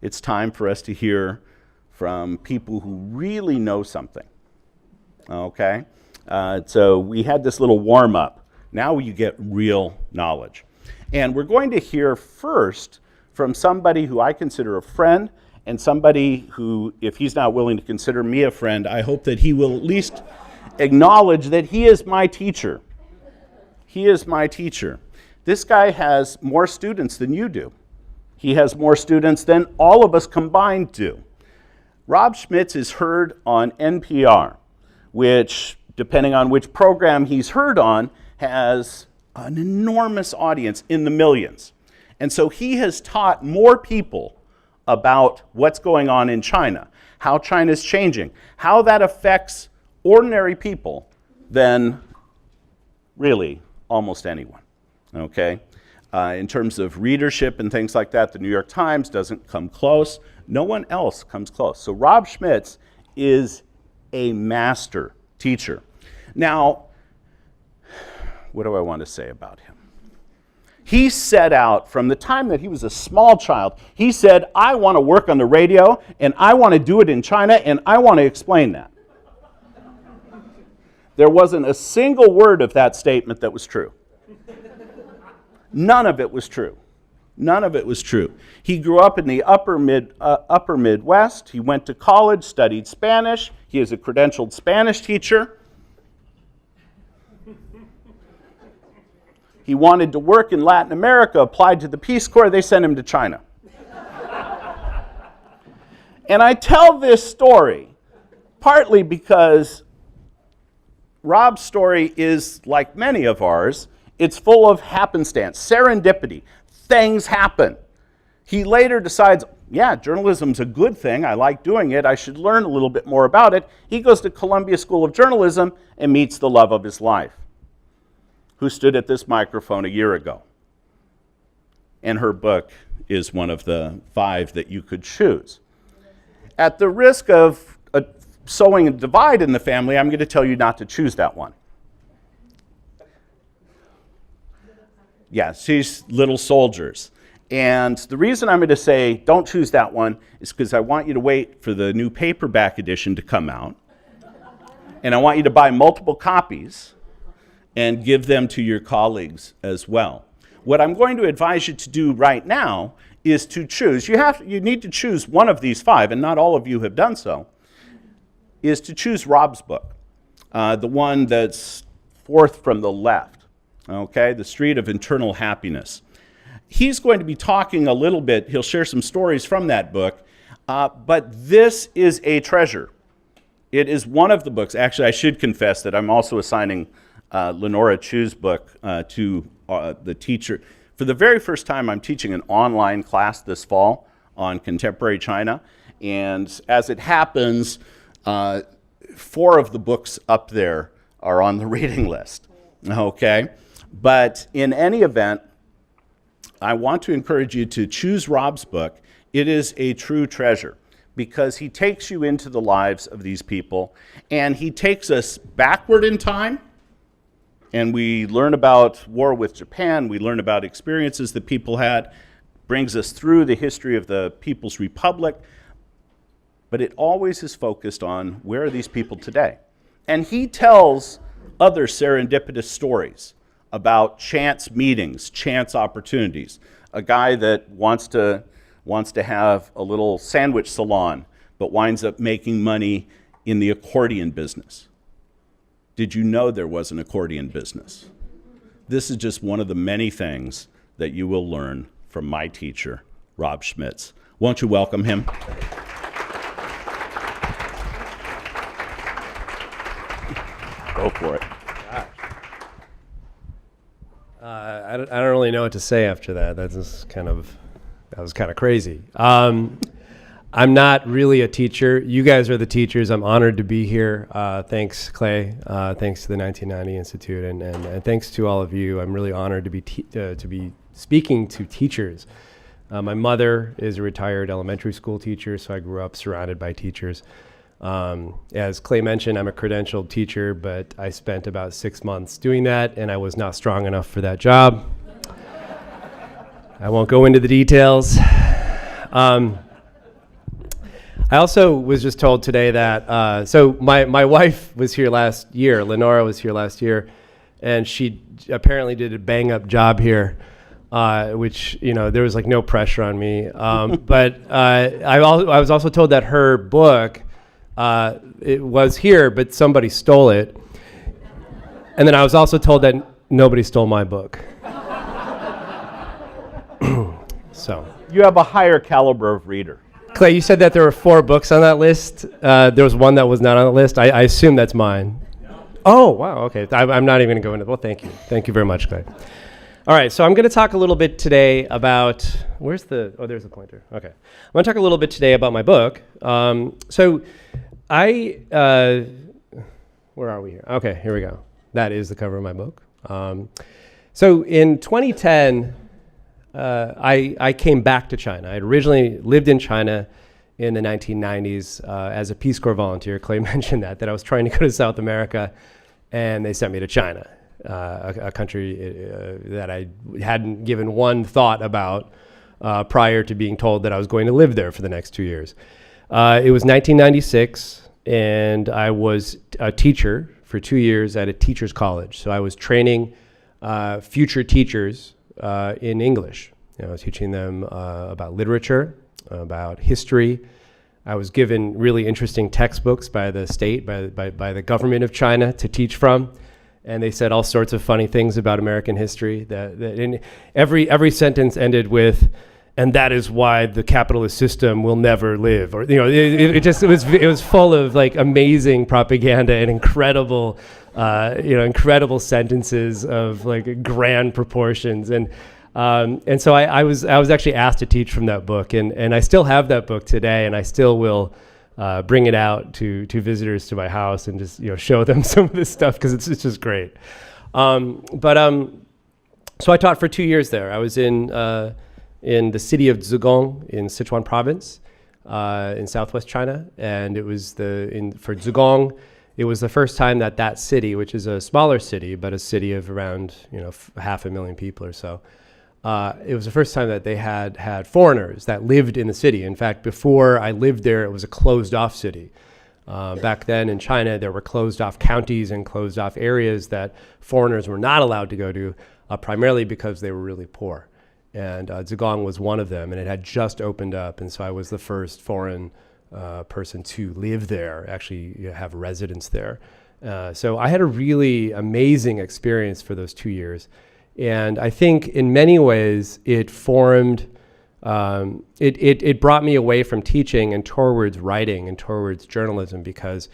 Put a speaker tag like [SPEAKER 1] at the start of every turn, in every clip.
[SPEAKER 1] it's time for us to hear from people who really know something. Okay? So we had this little warm-up. Now you get real knowledge. And we're going to hear first from somebody who I consider a friend, and somebody who, if he's not willing to consider me a friend, I hope that he will at least acknowledge that he is my teacher. He is my teacher. This guy has more students than you do. He has more students than all of us combined do. Rob Schmitz is heard on NPR, which, depending on which program he's heard on, has an enormous audience in the millions. And so he has taught more people about what's going on in China, how China's changing, how that affects ordinary people than really almost anyone, okay? In terms of readership and things like that, the New York Times doesn't come close. No one else comes close. So Rob Schmitz is a master teacher. Now, what do I want to say about him? He set out from the time that he was a small child. He said, I want to work on the radio, and I want to do it in China, and I want to explain that. There wasn't a single word of that statement that was true. None of it was true. None of it was true. He grew up in the upper Midwest. He went to college, studied Spanish. He is a credentialed Spanish teacher. He wanted to work in Latin America, applied to the Peace Corps. They sent him to China. And I tell this story partly because Rob's story is like many of ours. It's full of happenstance, serendipity. Things happen. He later decides, yeah, journalism's a good thing. I like doing it. I should learn a little bit more about it. He goes to Columbia School of Journalism and meets the love of his life, who stood at this microphone a year ago. And her book is one of the 5 that you could choose. At the risk of sowing a divide in the family, I'm going to tell you not to choose that one. Yeah, she's Little Soldiers. And the reason I'm going to say don't choose that one is because I want you to wait for the new paperback edition to come out. And I want you to buy multiple copies and give them to your colleagues as well. What I'm going to advise you to do right now is to choose. You need to choose one of these 5, and not all of you have done so, is to choose Rob's book, the one that's 4th from the left, okay, The Street of Internal Happiness. He's going to be talking a little bit, he'll share some stories from that book, but this is a treasure. It is one of the books. Actually, I should confess that I'm also assigning Lenora Chu's book to the teacher. For the very first time, I'm teaching an online class this fall on contemporary China, and as it happens, 4 of the books up there are on the reading list, okay? But in any event, I want to encourage you to choose Rob's book. It is a true treasure because he takes you into the lives of these people, and he takes us backward in time, and we learn about war with Japan, we learn about experiences that people had, brings us through the history of the People's Republic, but it always is focused on where are these people today. And he tells other serendipitous stories about chance meetings, chance opportunities. A guy that wants to have a little sandwich salon, but winds up making money in the accordion business. Did you know there was an accordion business? This is just one of the many things that you will learn from my teacher, Rob Schmitz. Won't you welcome him? Go for it.
[SPEAKER 2] I don't really know what to say after that. That was kind of crazy. I'm not really a teacher. You guys are the teachers. I'm honored to be here. Thanks, Clay. Thanks to the 1990 Institute, and thanks to all of you. I'm really honored to be speaking to teachers. My mother is a retired elementary school teacher, so I grew up surrounded by teachers. As Clay mentioned, I'm a credentialed teacher, but I spent about 6 months doing that, and I was not strong enough for that job. I won't go into the details. I also was just told today that, so my wife was here last year, Lenora was here last year, and she apparently did a bang up job here, which, there was like no pressure on me. But I was also told that her book, it was here, but somebody stole it. And then I was also told that nobody stole my book. So.
[SPEAKER 1] You have a higher caliber of reader.
[SPEAKER 2] Clay, you said that there were 4 books on that list. There was one that was not on the list. I assume that's mine. Oh, wow, okay. I'm not even going to go into it. Well, thank you. Thank you very much, Clay. All right, so I'm going to talk a little bit today about, there's the pointer. Okay. I'm going to talk a little bit today about my book. So where are we here? Okay, here we go. That is the cover of my book. So in 2010, I came back to China. I had originally lived in China in the 1990s as a Peace Corps volunteer. Clay mentioned that I was trying to go to South America, and they sent me to China, a country that I hadn't given one thought about prior to being told that I was going to live there for the next 2 years. It was 1996, and I was a teacher for 2 years at a teacher's college. So I was training future teachers in English. I was teaching them about literature, about history. I was given really interesting textbooks by the state, by the government of China to teach from. And they said all sorts of funny things about American history. That in every sentence ended with, and that is why the capitalist system will never live. Or it was full of like amazing propaganda and incredible sentences of like grand proportions. And so I was actually asked to teach from that book, and I still have that book today, and I still will bring it out to visitors to my house and just show them some of this stuff because it's just great. So I taught for 2 years there. I was in the city of Zhejiang in Sichuan province in southwest China, and it was for Zhejiang. It was the first time that city, which is a smaller city, but a city of around 500,000 people or so. It was the first time that they had foreigners that lived in the city. In fact, before I lived there, it was a closed-off city. Back then in China, there were closed-off counties and closed-off areas that foreigners were not allowed to go to, primarily because they were really poor. And Zhejiang was one of them, and it had just opened up, and so I was the first foreign person to live there, actually have residence there. So I had a really amazing experience for those 2 years. And I think in many ways it formed, it brought me away from teaching and towards writing and towards journalism because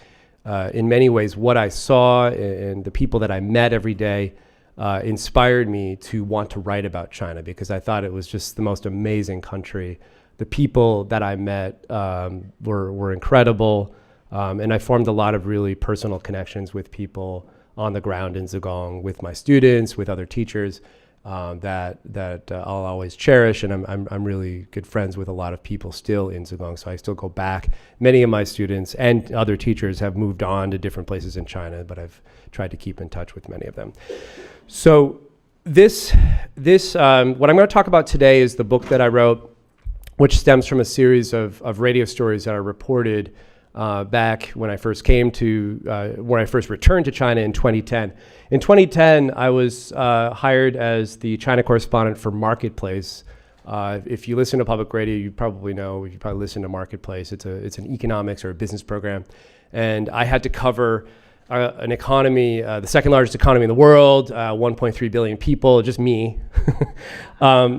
[SPEAKER 2] in many ways what I saw and the people that I met every day inspired me to want to write about China because I thought it was just the most amazing country. The people that I met were incredible, and I formed a lot of really personal connections with people on the ground in Zhejiang, with my students, with other teachers that I'll always cherish, and I'm really good friends with a lot of people still in Zhejiang, so I still go back. Many of my students and other teachers have moved on to different places in China, but I've tried to keep in touch with many of them. So this what I'm going to talk about today is the book that I wrote, which stems from a series of radio stories that I reported back when I first when I first returned to China in 2010. In 2010, I was hired as the China correspondent for Marketplace. If you listen to public radio, you probably know, you probably listen to Marketplace. It's an economics or a business program. And I had to cover an economy, the second largest economy in the world, 1.3 billion people, just me,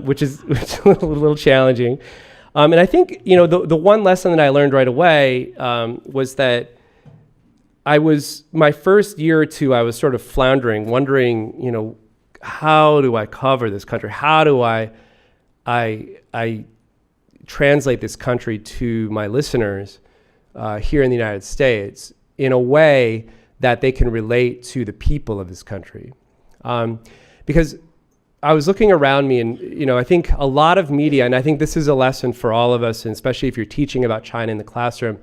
[SPEAKER 2] which is a little challenging. And I think, the one lesson that I learned right away was that my first year or two, I was sort of floundering, wondering, how do I cover this country? How do I translate this country to my listeners here in the United States in a way that they can relate to the people of this country? Because I was looking around me and, I think a lot of media, and I think this is a lesson for all of us, and especially if you're teaching about China in the classroom,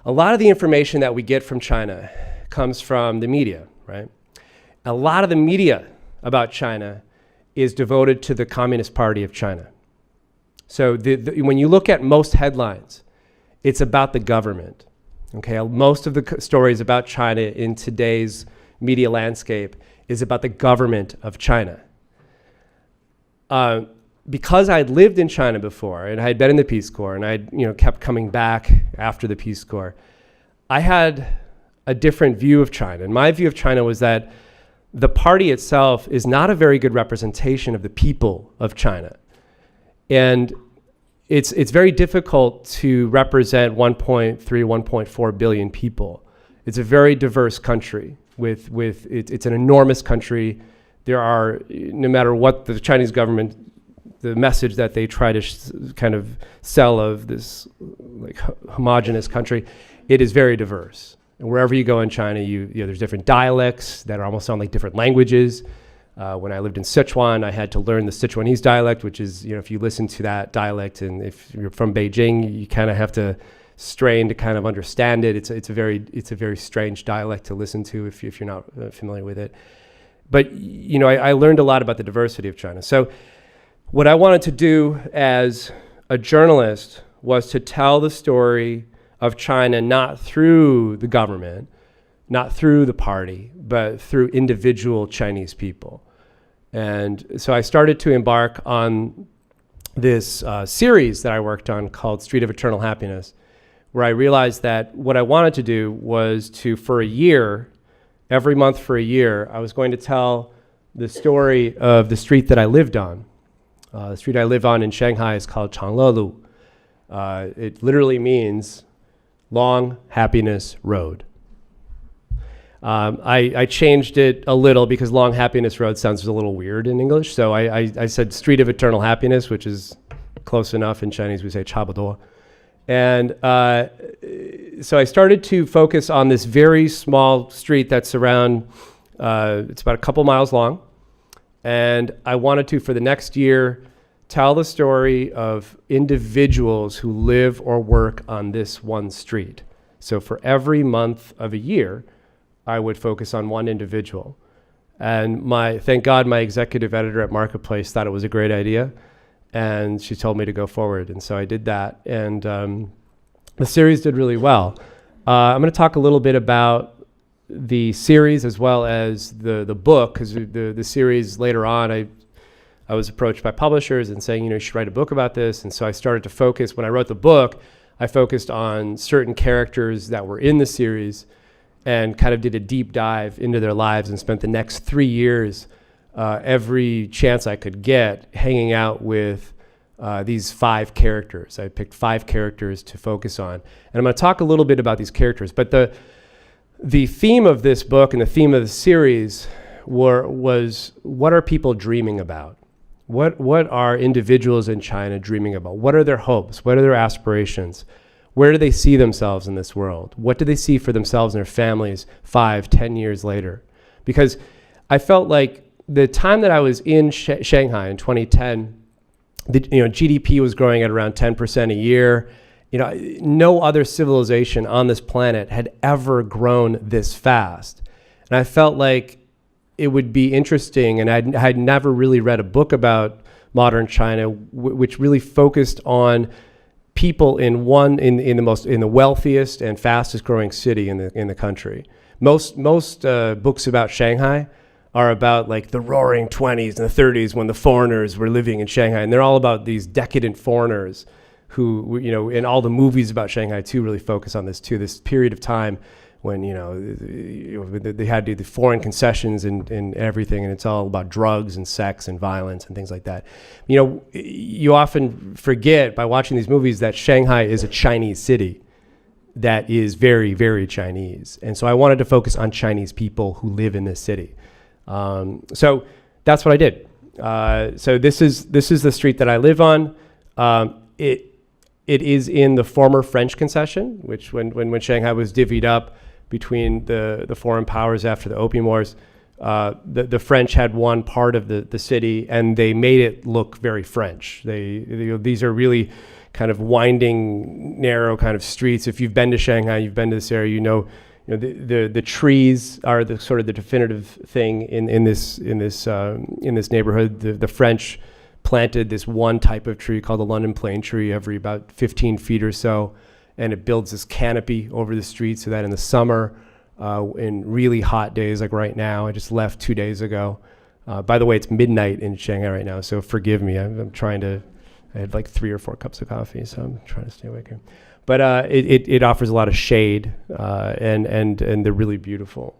[SPEAKER 2] a lot of the information that we get from China comes from the media, right? A lot of the media about China is devoted to the Communist Party of China. So when you look at most headlines it's about the government. Okay, most of the stories about China in today's media landscape is about the government of China. Because I'd lived in China before, and I had been in the Peace Corps, and I'd kept coming back after the Peace Corps, I had a different view of China. And my view of China was that the party itself is not a very good representation of the people of China. And it's very difficult to represent 1.3, 1.4 billion people. It's a very diverse country. It's an enormous country. There are, no matter what the Chinese government, the message that they try to kind of sell of this like homogenous country, it is very diverse. And wherever you go in China, there's different dialects that almost sound like different languages. When I lived in Sichuan, I had to learn the Sichuanese dialect, which is, if you listen to that dialect, and if you're from Beijing, you kind of have to strain to kind of understand it. It's a very strange dialect to listen to if you're not familiar with it. But I learned a lot about the diversity of China. So what I wanted to do as a journalist was to tell the story of China not through the government, not through the party, but through individual Chinese people. And so I started to embark on this series that I worked on called Street of Eternal Happiness, where I realized that what I wanted to do was to, for a year, every month for a year, I was going to tell the story of the street that I lived on. The street I live on in Shanghai is called Changlelu. It literally means Long Happiness Road. I changed it a little because Long Happiness Road sounds a little weird in English. So I said Street of Eternal Happiness, which is close enough. In Chinese, we say 差不多. And so I started to focus on this very small street that's around, it's about a couple miles long. And I wanted to, for the next year, tell the story of individuals who live or work on this one street. So for every month of a year, I would focus on one individual. And thank God my executive editor at Marketplace thought it was a great idea. And she told me to go forward. And so I did that. And the series did really well. I'm going to talk a little bit about the series as well as the book, because the series later on, I was approached by publishers and saying, you should write a book about this. And so I started to focus. When I wrote the book, I focused on certain characters that were in the series and kind of did a deep dive into their lives and spent the next 3 years, every chance I could get, hanging out with these 5 characters. I picked 5 characters to focus on. And I'm going to talk a little bit about these characters. But the theme of this book and the theme of the series was what are people dreaming about? What are individuals in China dreaming about? What are their hopes? What are their aspirations? Where do they see themselves in this world? What do they see for themselves and their families 5, 10 years later? Because I felt like the time that I was in Shanghai in 2010, GDP was growing at around 10% a year. No other civilization on this planet had ever grown this fast. And I felt like it would be interesting, and I'd never really read a book about modern China, which really focused on people in the wealthiest and fastest growing city in the country. Most books about Shanghai are about like the roaring 20s and the 30s when the foreigners were living in Shanghai, and they're all about these decadent foreigners who, and all the movies about Shanghai too really focus on this too, this period of time when, they had the foreign concessions and everything, and it's all about drugs and sex and violence and things like that. You often forget by watching these movies that Shanghai is a Chinese city that is very, very Chinese. And so I wanted to focus on Chinese people who live in this city. So that's what I did. So this is the street that I live on. It is in the former French concession, which when Shanghai was divvied up between the foreign powers after the Opium Wars, the French had one part of the city, and they made it look very French. These are really kind of winding, narrow kind of streets. If you've been to Shanghai, you've been to this area, the trees are the sort of the definitive thing in this neighborhood. The French planted this one type of tree called the London plane tree every about 15 feet or so. and it builds this canopy over the street so that in the summer, in really hot days like right now, I just left 2 days ago. By the way, it's midnight in Shanghai right now, so forgive me. I had like 3 or 4 cups of coffee, so I'm trying to stay awake here. But it offers a lot of shade, and they're really beautiful.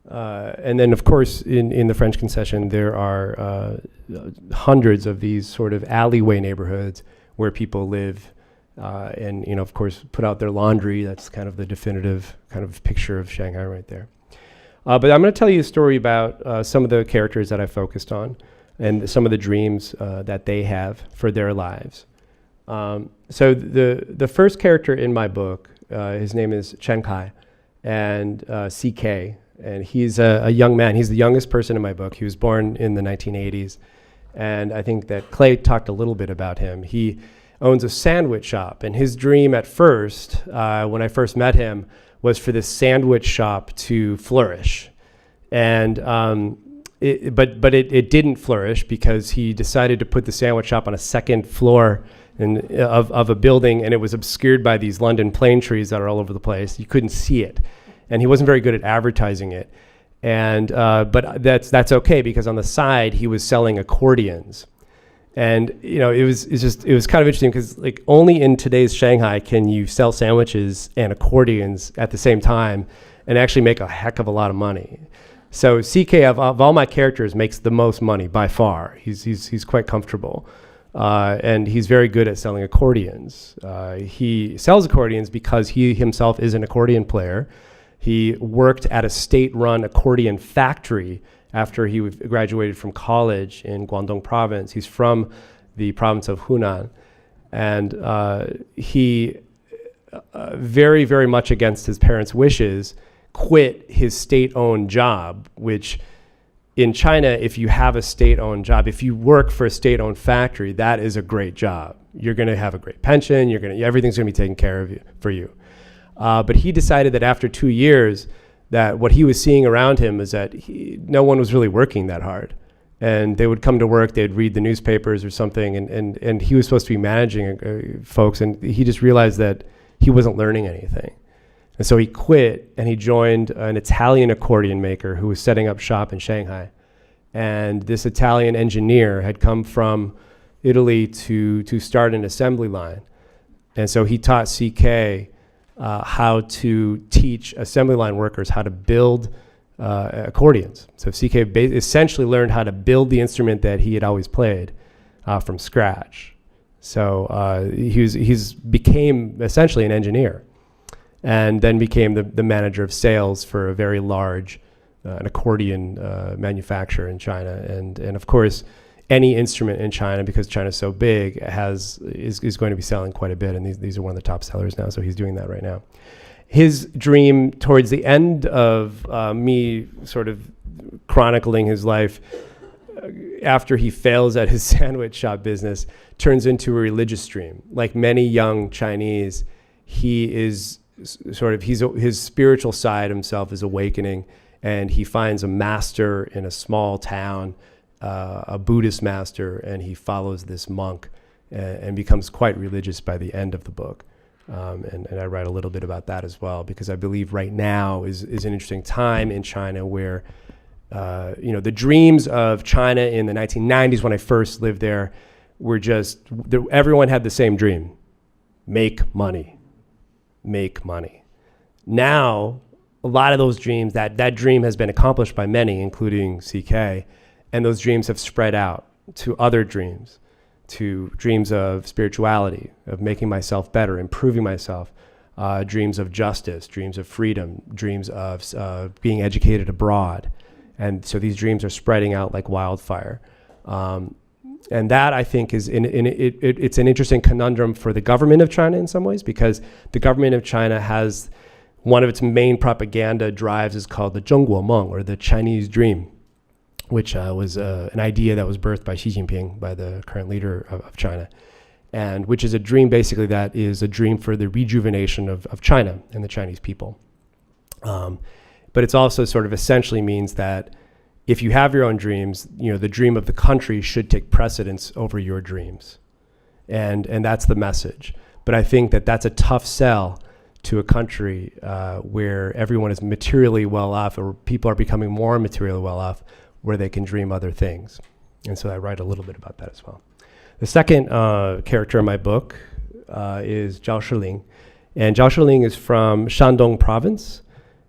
[SPEAKER 2] And then, of course, in the French concession, there are hundreds of these sort of alleyway neighborhoods where people live, and of course, put out their laundry. That's kind of the definitive kind of picture of Shanghai right there. But I'm going to tell you a story about some of the characters that I focused on, and some of the dreams that they have for their lives. So the first character in my book, his name is Shanghai, and CK. And he's a young man. He's the youngest person in my book. He was born in the 1980s. And I think that Clay talked a little bit about him. He owns a sandwich shop. And his dream at first, when I first met him, was for this sandwich shop to flourish. And but it didn't flourish because he decided to put the sandwich shop on a second floor of a building. And it was obscured by these London plane trees that are all over the place. You couldn't see it. And he wasn't very good at advertising it, but that's okay because on the side he was selling accordions, and it was kind of interesting because like only in today's Shanghai can you sell sandwiches and accordions at the same time and actually make a heck of a lot of money. So CK of all my characters makes the most money by far. He's quite comfortable, and he's very good at selling accordions. He sells accordions because he himself is an accordion player. He worked at a state-run accordion factory after he graduated from college in Guangdong province. He's from the province of Hunan. And he, very, very much against his parents' wishes, quit his state-owned job, which in China, if you have a state-owned job, if you work for a state-owned factory, that is a great job. You're going to have a great pension. Everything's going to be taken care of for you. But he decided that after 2 years, that what he was seeing around him is that no one was really working that hard. And they would come to work, they'd read the newspapers or something, and he was supposed to be managing folks, and he just realized that he wasn't learning anything. And so he quit, and he joined an Italian accordion maker who was setting up shop in Shanghai. And this Italian engineer had come from Italy to start an assembly line. And so he taught CK how to teach assembly line workers how to build accordions. So CK essentially learned how to build the instrument that he had always played from scratch. So he's became essentially an engineer, and then became the manager of sales for a very large an accordion manufacturer in China. And of course, any instrument in China, because China's so big, is going to be selling quite a bit, and these are one of the top sellers now, so he's doing that right now. His dream towards the end of me sort of chronicling his life, after he fails at his sandwich shop business, turns into a religious dream. Like many young Chinese, his spiritual side himself is awakening, and he finds a master in a small town, a Buddhist master, and he follows this monk and becomes quite religious by the end of the book. And I write a little bit about that as well, because I believe right now is an interesting time in China where, the dreams of China in the 1990s when I first lived there were everyone had the same dream: make money, make money. Now, a lot of those dreams, that dream has been accomplished by many, including CK, and those dreams have spread out to other dreams, to dreams of spirituality, of making myself better, improving myself, dreams of justice, dreams of freedom, dreams of being educated abroad. And so these dreams are spreading out like wildfire. And that, I think, it's an interesting conundrum for the government of China in some ways, because the government of China has one of its main propaganda drives is called the Zhongguo Meng, or the Chinese dream, which was an idea that was birthed by Xi Jinping, by the current leader of China, and which is a dream basically that is a dream for the rejuvenation of China and the Chinese people. But it's also sort of essentially means that if you have your own dreams, the dream of the country should take precedence over your dreams. and that's the message. But I think that that's a tough sell to a country where everyone is materially well off, or people are becoming more materially well off, where they can dream other things. And so I write a little bit about that as well. The second character in my book is Zhao Shiling. And Zhao Shiling is from Shandong province.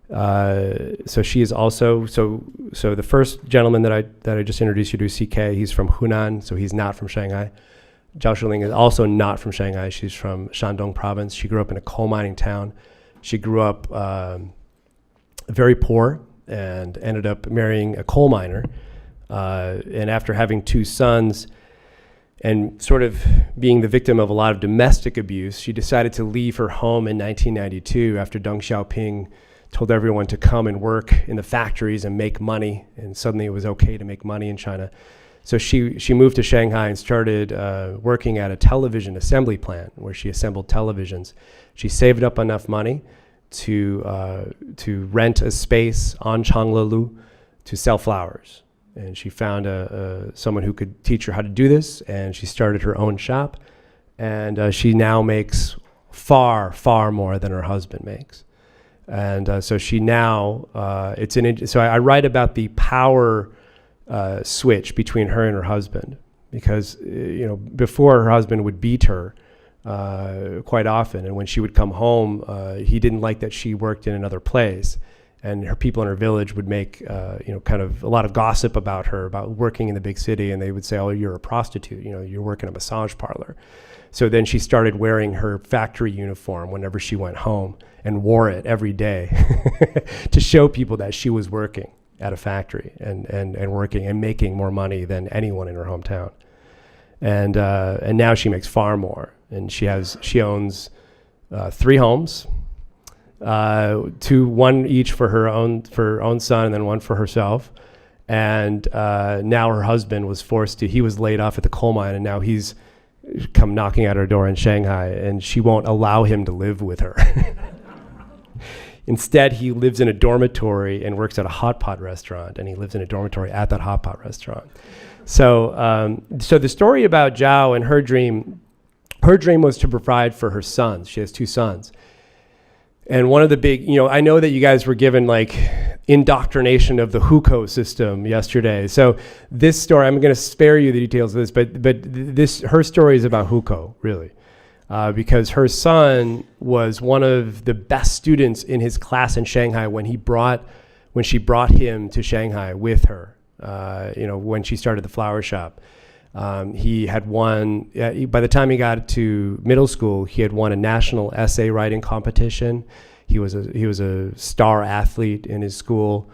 [SPEAKER 2] So she is also, so the first gentleman that I just introduced you to, CK, he's from Hunan, so he's not from Shanghai. Zhao Shiling is also not from Shanghai. She's from Shandong province. She grew up in a coal mining town. She grew up very poor and ended up marrying a coal miner. And after having 2 sons and sort of being the victim of a lot of domestic abuse, she decided to leave her home in 1992 after Deng Xiaoping told everyone to come and work in the factories and make money. And suddenly it was okay to make money in China. So she moved to Shanghai and started working at a television assembly plant where she assembled televisions. She saved up enough money to rent a space on Changlelu to sell flowers. And she found someone who could teach her how to do this, and she started her own shop. And she now makes far, far more than her husband makes. And so she now, so I write about the power switch between her and her husband, because before, her husband would beat her quite often, and when she would come home, he didn't like that she worked in another place, and her people in her village would make kind of a lot of gossip about her, about working in the big city, and they would say, "Oh, you're a prostitute, you work in a massage parlor." So then she started wearing her factory uniform whenever she went home, and wore it every day to show people that she was working at a factory and working and making more money than anyone in her hometown. And now she makes far more. And she owns 3 homes, 1 each for her own son and then 1 for herself. And now her husband he was laid off at the coal mine, and now he's come knocking at her door in Shanghai, and she won't allow him to live with her. Instead, he lives in a dormitory and works at a hot pot restaurant, and he lives in a dormitory at that hot pot restaurant. So the story about Zhao and her dream was to provide for her sons. She has 2 sons. And one of the big, I know that you guys were given like indoctrination of the hukou system yesterday. So this story, I'm going to spare you the details of this, but her story is about hukou, really. Because her son was one of the best students in his class in Shanghai when she brought him to Shanghai with her, when she started the flower shop. He had won, by the time he got to middle school, he had won a national essay writing competition. He was a star athlete in his school.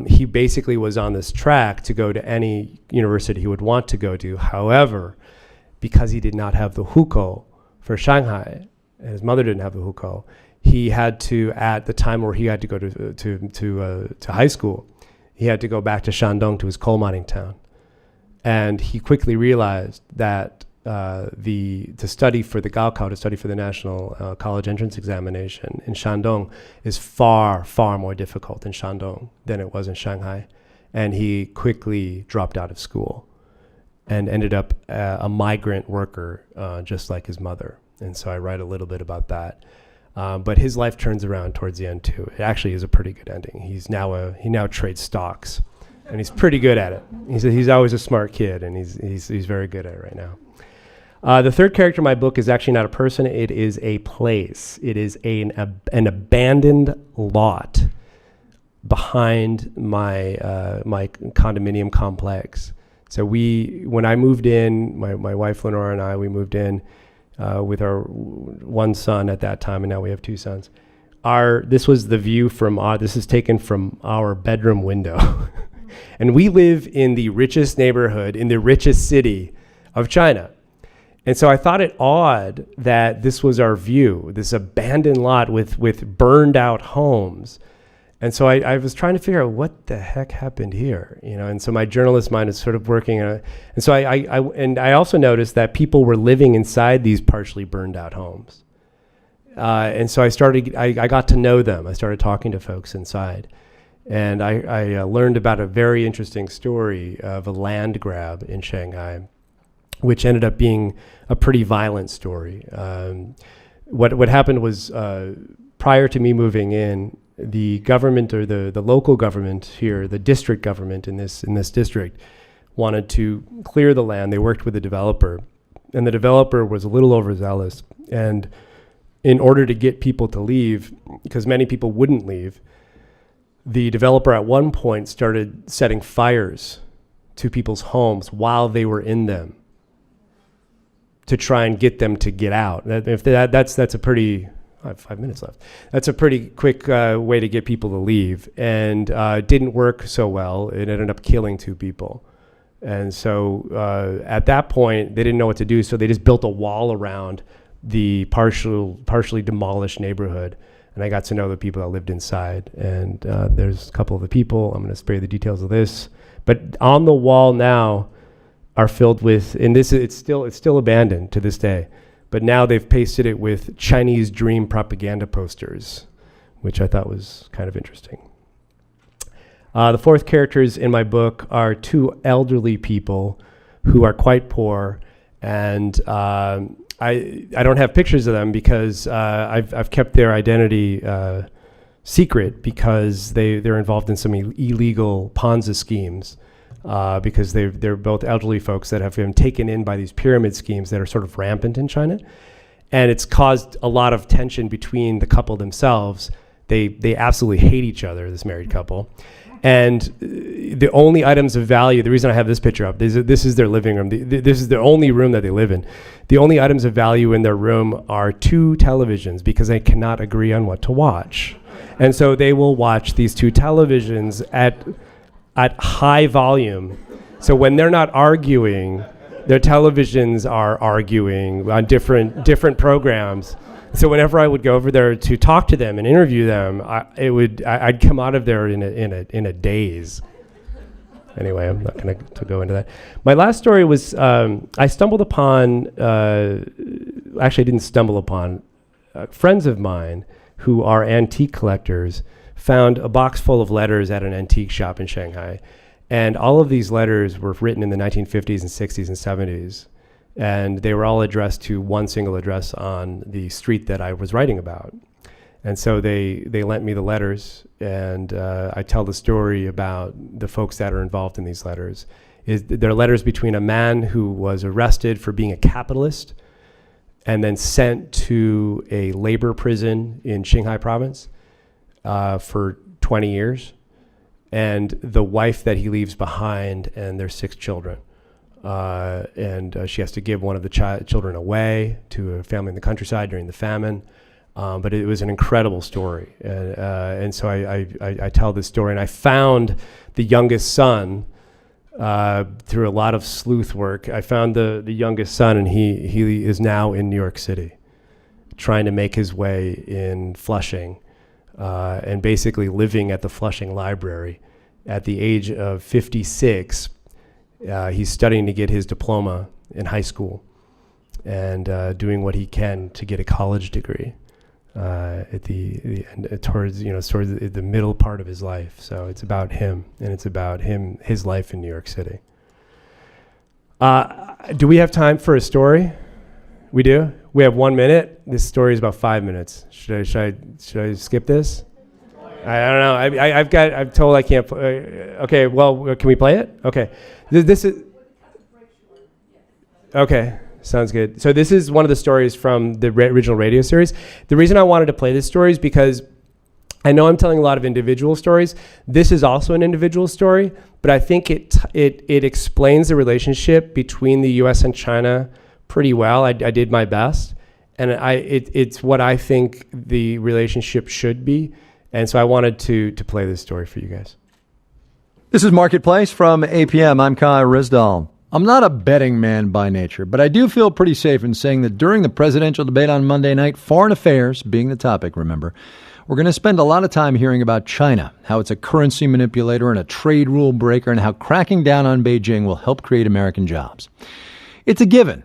[SPEAKER 2] He basically was on this track to go to any university he would want to go to. However, because he did not have the hukou for Shanghai, and his mother didn't have the hukou, he had to, at the time where he had to go to high school, he had to go back to Shandong, to his coal mining town. And he quickly realized that to study for the Gaokao, to study for the national college entrance examination in Shandong is far, far more difficult in Shandong than it was in Shanghai. And he quickly dropped out of school and ended up a migrant worker, just like his mother. And so I write a little bit about that. But his life turns around towards the end too. It actually is a pretty good ending. He now trades stocks, and he's pretty good at it. He's always a smart kid, and he's very good at it right now. The third character in my book is actually not a person. It is a place. It is an abandoned lot behind my condominium complex. So when I moved in, my wife Lenore and I, we moved in with our 1 son at that time, and now we have 2 sons. This was the view this is taken from our bedroom window. And we live in the richest neighborhood, in the richest city of China. And so I thought it odd that this was our view, this abandoned lot with burned out homes. And so I was trying to figure out what the heck happened here, and so my journalist mind is sort of working on it. And so I also noticed that people were living inside these partially burned out homes. And so I got to know them. I started talking to folks inside. And I learned about a very interesting story of a land grab in Shanghai which ended up being a pretty violent story. What happened was, prior to me moving in, the government, or the local government here, the district government in this district, wanted to clear the land. They worked with the developer, and the developer was a little overzealous. And in order to get people to leave, because many people wouldn't leave, the developer at one point started setting fires to people's homes while they were in them to try and get them to get out. That's a pretty, I have 5 minutes left. That's a pretty quick way to get people to leave, and it didn't work so well. It ended up killing 2 people. And so at that point, they didn't know what to do, so they just built a wall around the partially demolished neighborhood. And I got to know the people that lived inside. And there's a couple of the people. I'm going to spare you the details of this. But on the wall now are filled with, and it's still abandoned to this day. But now they've pasted it with Chinese dream propaganda posters, which I thought was kind of interesting. The 4th characters in my book are 2 elderly people who are quite poor, and I don't have pictures of them because I've kept their identity secret, because they're involved in some illegal Ponzi schemes, because they're both elderly folks that have been taken in by these pyramid schemes that are sort of rampant in China, and it's caused a lot of tension between the couple themselves. They absolutely hate each other, this married couple. And the only items of value, the reason I have this picture up, this is their living room. This is their only room that they live in. The only items of value in their room are 2 televisions, because they cannot agree on what to watch. And so they will watch these 2 televisions at high volume. So when they're not arguing, their televisions are arguing on different programs. So whenever I would go over there to talk to them and interview them, I'd come out of there in a daze. Anyway, I'm not going to go into that. My last story was I stumbled upon. Actually, I didn't stumble upon. Friends of mine who are antique collectors found a box full of letters at an antique shop in Shanghai, and all of these letters were written in the 1950s and 60s and 70s. And they were all addressed to one single address on the street that I was writing about. And so they lent me the letters, and I tell the story about the folks that are involved in these letters. They're letters between a man who was arrested for being a capitalist and then sent to a labor prison in Shanghai province for 20 years, and the wife that he leaves behind and their 6 children. And she has to give one of the children away to a family in the countryside during the famine. But it was an incredible story. And so I tell this story, and I found the youngest son through a lot of sleuth work. I found the youngest son, and he is now in New York City, trying to make his way in Flushing, and basically living at the Flushing Library. At the age of 56, he's studying to get his diploma in high school, and doing what he can to get a college degree at the end, towards the middle part of his life. So it's about him, and it's about his life in New York City. Do we have time for a story? We do. We have 1 minute. This story is about 5 minutes. Should I skip this? I don't know. I'm told I can't play. Okay. Well, can we play it? Okay. This is. Okay. Sounds good. So this is one of the stories from the original radio series. The reason I wanted to play this story is because I know I'm telling a lot of individual stories. This is also an individual story, but I think it explains the relationship between the U.S. and China pretty well. I did my best, and it's what I think the relationship should be. And so I wanted to play this story for you guys.
[SPEAKER 3] This is Marketplace from APM. I'm Kai Rizdal. I'm not a betting man by nature, but I do feel pretty safe in saying that during the presidential debate on Monday night, foreign affairs being the topic, remember, we're going to spend a lot of time hearing about China, how it's a currency manipulator and a trade rule breaker, and how cracking down on Beijing will help create American jobs. It's a given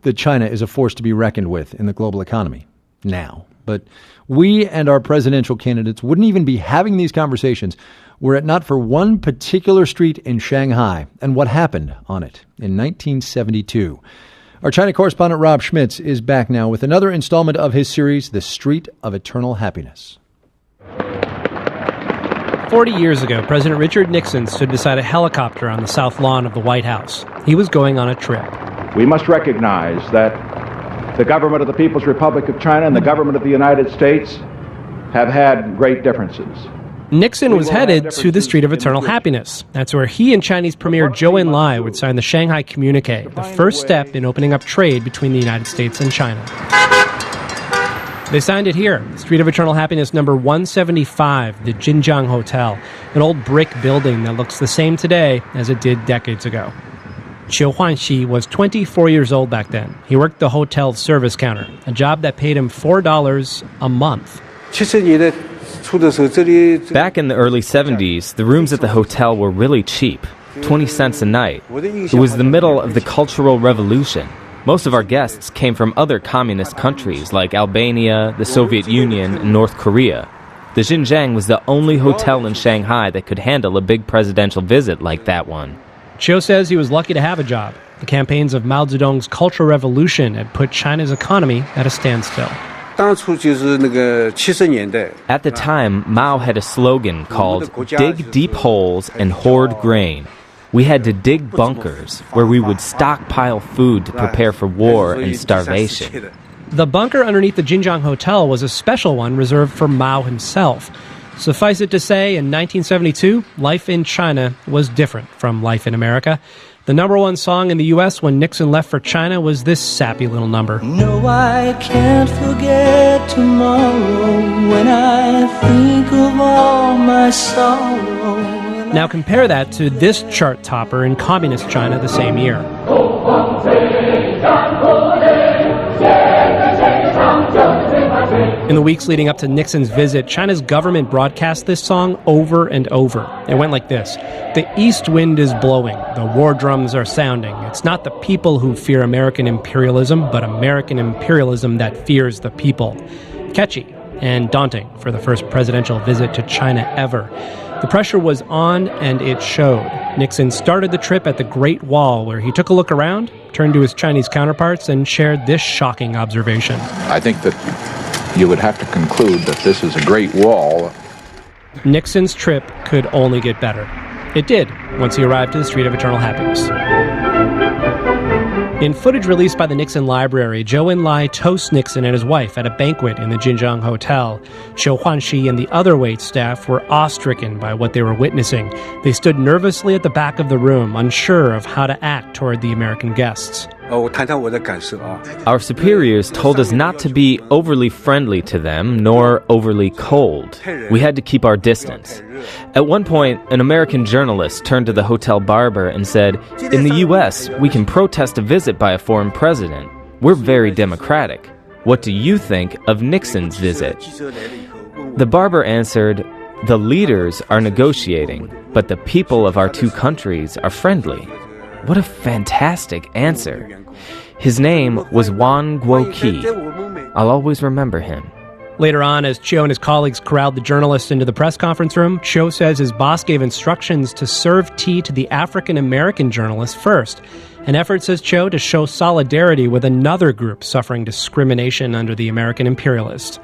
[SPEAKER 3] that China is a force to be reckoned with in the global economy now. But we and our presidential candidates wouldn't even be having these conversations were it not for one particular street in Shanghai and what happened on it in 1972. Our China correspondent Rob Schmitz is back now with another installment of his series, The Street of Eternal Happiness.
[SPEAKER 4] 40 years ago, President Richard Nixon stood beside a helicopter on the south lawn of the White House. He was going on a trip.
[SPEAKER 5] We must recognize that the government of the People's Republic of China and the government of the United States have had great differences.
[SPEAKER 4] Nixon was headed to the Street of Eternal Happiness. That's where he and Chinese Premier Zhou Enlai would sign the Shanghai Communique, the first step in opening up trade between the United States and China. They signed it here, Street of Eternal Happiness number 175, the Jinjiang Hotel, an old brick building that looks the same today as it did decades ago. Qiu Huanxi was 24 years old back then. He worked the hotel's service counter, a job that paid him $4 a month.
[SPEAKER 6] Back in the early 70s, the rooms at the hotel were really cheap, 20 cents a night. It was the middle of the Cultural Revolution. Most of our guests came from other communist countries like Albania, the Soviet Union, and North Korea. The Xinjiang was the only hotel in Shanghai that could handle a big presidential visit like that one.
[SPEAKER 4] Qiu says he was lucky to have a job. The campaigns of Mao Zedong's Cultural Revolution had put China's economy at a standstill.
[SPEAKER 6] At the time, Mao had a slogan called "Dig deep holes and hoard grain." We had to dig bunkers where we would stockpile food to prepare for war and starvation.
[SPEAKER 4] The bunker underneath the Jinjiang Hotel was a special one reserved for Mao himself. Suffice it to say, in 1972, life in China was different from life in America. The number one song in the U.S. when Nixon left for China was this sappy little number.
[SPEAKER 7] No, I can't forget tomorrow when I think of all my sorrow.
[SPEAKER 4] Now compare that to this chart topper in communist China the same year. In the weeks leading up to Nixon's visit, China's government broadcast this song over and over. It went like this: "The east wind is blowing, the war drums are sounding. It's not the people who fear American imperialism, but American imperialism that fears the people." Catchy and daunting for the first presidential visit to China ever. The pressure was on, and it showed. Nixon started the trip at the Great Wall, where he took a look around, turned to his Chinese counterparts, and shared this shocking observation.
[SPEAKER 5] I think that you would have to conclude that this is a great wall.
[SPEAKER 4] Nixon's trip could only get better. It did, once he arrived to the Street of Eternal Happiness. In footage released by the Nixon Library, Zhou Enlai toasts Nixon and his wife at a banquet in the Jinjiang Hotel. Qiu Huanxi and the other wait staff were awe-stricken by what they were witnessing. They stood nervously at the back of the room, unsure of how to act toward the American guests.
[SPEAKER 6] Our superiors told us not to be overly friendly to them, nor overly cold. We had to keep our distance. At one point, an American journalist turned to the hotel barber and said, "In the U.S., we can protest a visit by a foreign president. We're very democratic. What do you think of Nixon's visit?" The barber answered, "The leaders are negotiating, but the people of our two countries are friendly." What a fantastic answer. His name was Wan Guoqi. I'll always remember him.
[SPEAKER 4] Later on, as Qiu and his colleagues corralled the journalists into the press conference room, Qiu says his boss gave instructions to serve tea to the African-American journalists first. An effort, says Qiu, to show solidarity with another group suffering discrimination under the American imperialists.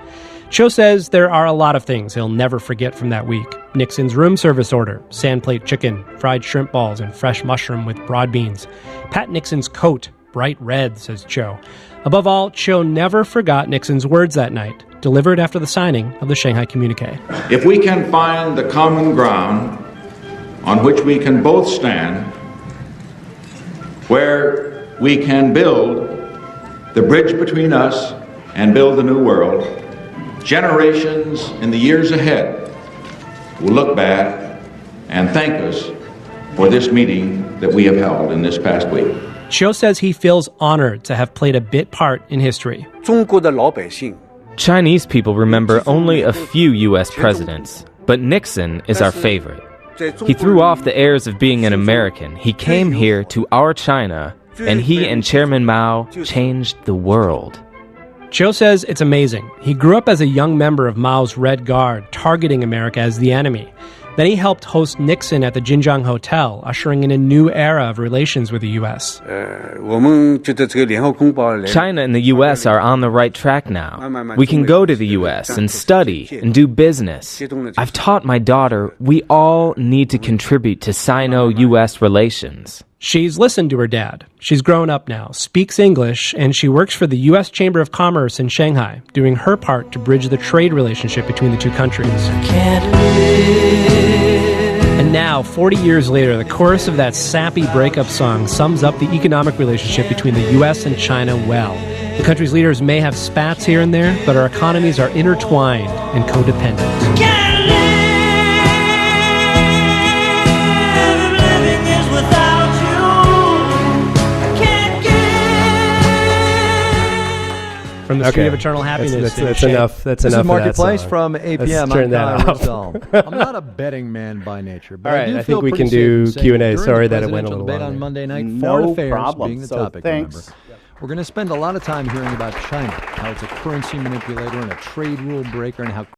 [SPEAKER 4] Qiu says there are a lot of things he'll never forget from that week. Nixon's room service order, sandplate chicken, fried shrimp balls, and fresh mushroom with broad beans. Pat Nixon's coat, bright red, says Qiu. Above all, Qiu never forgot Nixon's words that night, delivered after the signing of the Shanghai Communique.
[SPEAKER 5] If we can find the common ground on which we can both stand, where we can build the bridge between us and build the new world, generations in the years ahead will look back and thank us for this meeting that we have held in this past week.
[SPEAKER 4] Qiu says he feels honored to have played a bit part in history.
[SPEAKER 6] Chinese people remember only a few U.S. presidents, but Nixon is our favorite. He threw off the airs of being an American. He came here to our China, and he and Chairman Mao changed the world.
[SPEAKER 4] Cho says it's amazing. He grew up as a young member of Mao's Red Guard, targeting America as the enemy. Then he helped host Nixon at the Jinjiang Hotel, ushering in a new era of relations with the U.S.
[SPEAKER 6] China and the U.S. are on the right track now. We can go to the U.S. and study and do business. I've taught my daughter we all need to contribute to Sino-U.S. relations.
[SPEAKER 4] She's listened to her dad. She's grown up now, speaks English, and she works for the U.S. Chamber of Commerce in Shanghai, doing her part to bridge the trade relationship between the two countries. And now, 40 years later, the chorus of that sappy breakup song sums up the economic relationship between the U.S. and China well. The country's leaders may have spats here and there, but our economies are intertwined and codependent. From the Street of Eternal Happiness.
[SPEAKER 2] That's enough. That's
[SPEAKER 3] This
[SPEAKER 2] enough.
[SPEAKER 3] is Marketplace
[SPEAKER 2] of that song.
[SPEAKER 3] from APM.
[SPEAKER 2] Let's turn that
[SPEAKER 3] I'm Kyle
[SPEAKER 2] off.
[SPEAKER 3] Rizal. I'm not a betting man by nature, but
[SPEAKER 2] All right,
[SPEAKER 3] I do
[SPEAKER 2] I
[SPEAKER 3] feel
[SPEAKER 2] think we
[SPEAKER 3] pretty
[SPEAKER 2] can
[SPEAKER 3] safe in
[SPEAKER 2] do
[SPEAKER 3] saying
[SPEAKER 2] Q&A.
[SPEAKER 3] during
[SPEAKER 2] Sorry
[SPEAKER 3] the
[SPEAKER 2] that it went a
[SPEAKER 3] presidential
[SPEAKER 2] little
[SPEAKER 3] debate
[SPEAKER 2] longer.
[SPEAKER 3] on Monday night,
[SPEAKER 1] No
[SPEAKER 3] foreign affairs
[SPEAKER 1] problem.
[SPEAKER 3] being the
[SPEAKER 1] So
[SPEAKER 3] topic,
[SPEAKER 1] thanks.
[SPEAKER 3] remember. We're going to spend a lot of time hearing about China, how it's a currency manipulator and a trade rule breaker, and how